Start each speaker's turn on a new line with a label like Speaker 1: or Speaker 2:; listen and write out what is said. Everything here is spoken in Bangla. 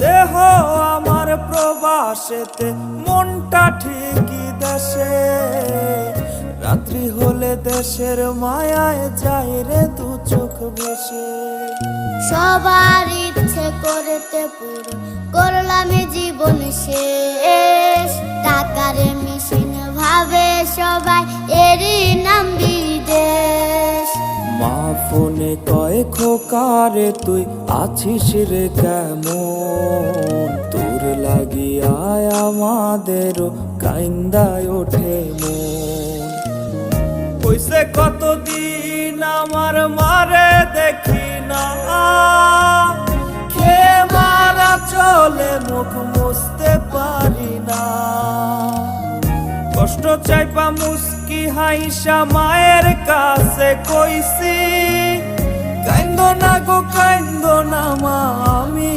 Speaker 1: দেহ আমার প্রবাসেতে, মনটা ঠিকই দেশে। রাত্রি হলে দেশের মায়ায় যায় রে দু চোখ ভেসে।
Speaker 2: সবার ইচ্ছে করতে পুরো করলাম জীবন শেষ। টাকার মেশিন ভাবে সবাই, এরই নাম বিদেশ।
Speaker 1: মা ফোনে কয় খোকারে তুই আছিস রে কেমন? তোর লাগিয়া আমাদেরও কাইন্দায় ওঠে মন। কইছে কতদিন আমার মারে দেখি না, খে মারা চলে মুখ মুছতে পারি না। কষ্ট চাইপা মুস্কি হাইসা মায়ের কাছে কইছি, কাইন্দো না গো কাইন্দো না মা, আমি